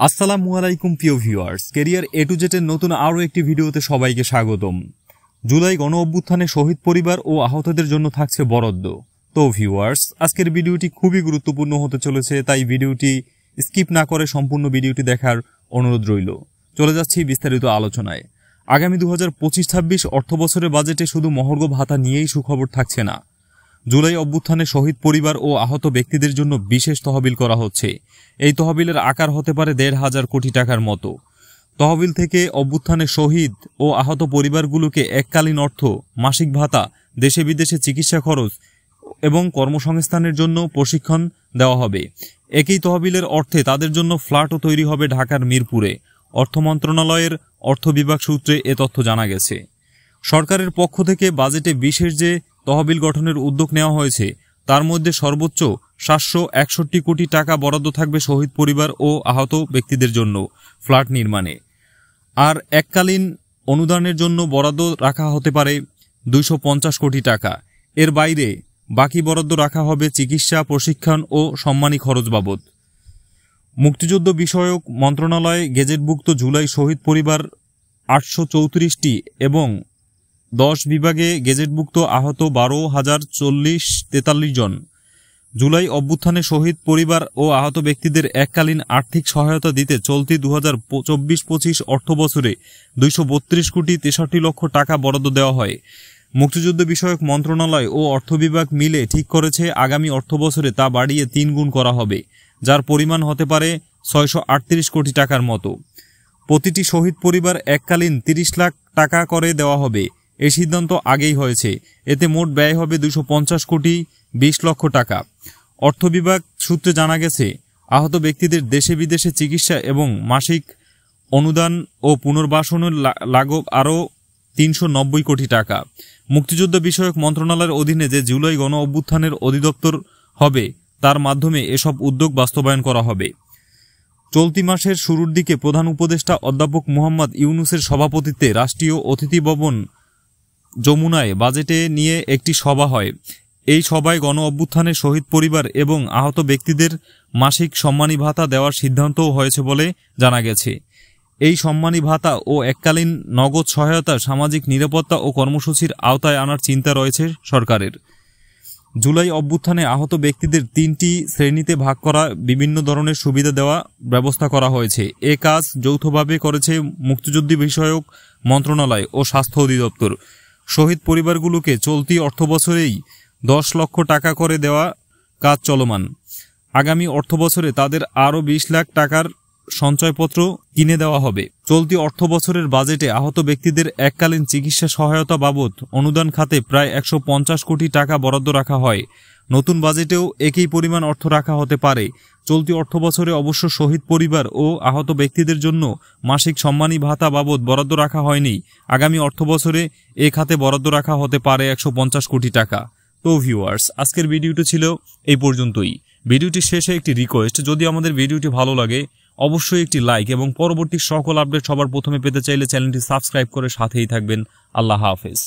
আসসালামু আলাইকুম প্রিয় viewers, career A to Z এর নতুন আরও একটি ভিডিওতে সবাইকে স্বাগতম। জুলাই গণ অভ্যুত্থানে শহীদ পরিবার ও আহতদের জন্য থাকছে বরাদ্দ। তো ভিউয়ার্স, আজকের ভিডিওটি খুবই গুরুত্বপূর্ণ হতে চলেছে, তাই ভিডিওটি স্কিপ না করে সম্পূর্ণ ভিডিওটি দেখার অনুরোধ রইল। চলে যাচ্ছি বিস্তারিত আলোচনায়। আগামী 2025-26 অর্থবছরের বাজেটে শুধু মহার্ঘ ভাতা নিয়েই সুখবর থাকছে না। জুলাই অভ্যুত্থানে শহীদ পরিবার ও আহত ব্যক্তিদের জন্য বিশেষ তহবিল করা হচ্ছে। এই তহবিলের আকার হতে পারে 1,500 কোটি টাকার মতো। তহবিল থেকে অভ্যুত্থানে শহীদ ও আহত পরিবারগুলোকে এককালীন অর্থ, মাসিক ভাতা, দেশে বিদেশে চিকিৎসা খরচ এবং কর্মসংস্থানের জন্য প্রশিক্ষণ দেওয়া হবে। একই তহবিলের অর্থে তাদের জন্য ফ্ল্যাটও তৈরি হবে ঢাকার মিরপুরে। অর্থ মন্ত্রণালয়ের অর্থ বিভাগ সূত্রে এ তথ্য জানা গেছে। সরকারের পক্ষ থেকে বাজেটে বিশেষ যে তহবিল গঠনের উদ্যোগ নেওয়া হয়েছে, তার মধ্যে সর্বোচ্চ 761 কোটি টাকা বরাদ্দ থাকবে শহীদ পরিবার ও আহত ব্যক্তিদের জন্য ফ্ল্যাট নির্মাণে। আর এককালীন অনুদানের জন্য বরাদ্দ রাখা হতে পারে 250 কোটি টাকা। এর বাইরে বাকি বরাদ্দ রাখা হবে চিকিৎসা, প্রশিক্ষণ ও সম্মানী খরচ বাবদ। মুক্তিযুদ্ধ বিষয়ক মন্ত্রণালয়ে গেজেটভুক্ত জুলাই শহীদ পরিবার 834টি এবং 10 বিভাগে গেজেটভুক্ত আহত 12,043 জন। জুলাই অভ্যুত্থানে শহীদ পরিবার ও আহত ব্যক্তিদের এককালীন আর্থিক সহায়তা দিতে চলতি 2024-25 অর্থবছরে 232 কোটি 63 লক্ষ টাকা বরাদ্দ দেওয়া হয়। মুক্তিযুদ্ধ বিষয়ক মন্ত্রণালয় ও অর্থ বিভাগ মিলে ঠিক করেছে আগামী অর্থবছরে তা বাড়িয়ে 3 গুণ করা হবে, যার পরিমাণ হতে পারে 638 কোটি টাকার মতো। প্রতিটি শহীদ পরিবার এককালীন 30 লাখ টাকা করে দেওয়া হবে। এই সিদ্ধান্ত আগেই হয়েছে। এতে মোট ব্যয় হবে 250 কোটি 20 লক্ষ টাকা। অর্থ বিভাগ সূত্রে জানা গেছে, আহত ব্যক্তিদের দেশে বিদেশে চিকিৎসা এবং মাসিক অনুদান ও পুনর্বাসনের লাগবে আরও 390 কোটি টাকা। মুক্তিযুদ্ধ বিষয়ক মন্ত্রণালয়ের অধীনে যে জুলাই গণ অভ্যুত্থানের অধিদপ্তর হবে, তার মাধ্যমে এসব উদ্যোগ বাস্তবায়ন করা হবে। চলতি মাসের শুরুর দিকে প্রধান উপদেষ্টা অধ্যাপক মোহাম্মদ ইউনূসের সভাপতিত্বে রাষ্ট্রীয় অতিথি ভবন যমুনায় বাজেটে নিয়ে একটি সভা হয়। এই সভায় গণ অভ্যুত্থানে শহীদ পরিবার এবং আহত ব্যক্তিদের মাসিক সম্মানী ভাতা দেওয়ার সিদ্ধান্তও হয়েছে বলে জানা গেছে। এই সম্মানী ভাতা ও এককালীন নগদ সহায়তা সামাজিক নিরাপত্তা ও কর্মসূচির আওতায় আনার চিন্তা রয়েছে সরকারের। জুলাই অভ্যুত্থানে আহত ব্যক্তিদের 3টি শ্রেণীতে ভাগ করা বিভিন্ন ধরনের সুবিধা দেওয়া ব্যবস্থা করা হয়েছে। এ কাজ যৌথভাবে করেছে মুক্তিযুদ্ধ বিষয়ক মন্ত্রণালয় ও স্বাস্থ্য অধিদপ্তর। শহীদ পরিবারগুলোকে চলতি অর্থবছরেই 10 লক্ষ টাকা করে দেওয়া কাজ চলমান। আগামী অর্থবছরে তাদের আরও 20 লাখ টাকার সঞ্চয়পত্র কিনে দেওয়া হবে। চলতি অর্থবছরের বাজেটে আহত ব্যক্তিদের এককালীন চিকিৎসা সহায়তা বাবদ অনুদান খাতে প্রায় 150 কোটি টাকা বরাদ্দ রাখা হয়। নতুন বাজেটেও একই পরিমাণ অর্থ রাখা হতে পারে। চলতি অর্থবছরে অবশ্য শহীদ পরিবার ও আহত ব্যক্তিদের জন্য মাসিক সম্মানী ভাতা বাবদ বরাদ্দ রাখা হয়নি। আগামী অর্থবছরে এ খাতে বরাদ্দ রাখা হতে পারে 150 কোটি টাকা। তো ভিউয়ার্স, আজকের ভিডিওটি ছিল এই পর্যন্তই। ভিডিওটির শেষে একটি রিকোয়েস্ট, যদি আমাদের ভিডিওটি ভালো লাগে অবশ্যই একটি লাইক এবং পরবর্তী সকল আপডেট সবার প্রথমে পেতে চাইলে চ্যানেলটি সাবস্ক্রাইব করে সাথেই থাকবেন। আল্লাহ হাফেজ।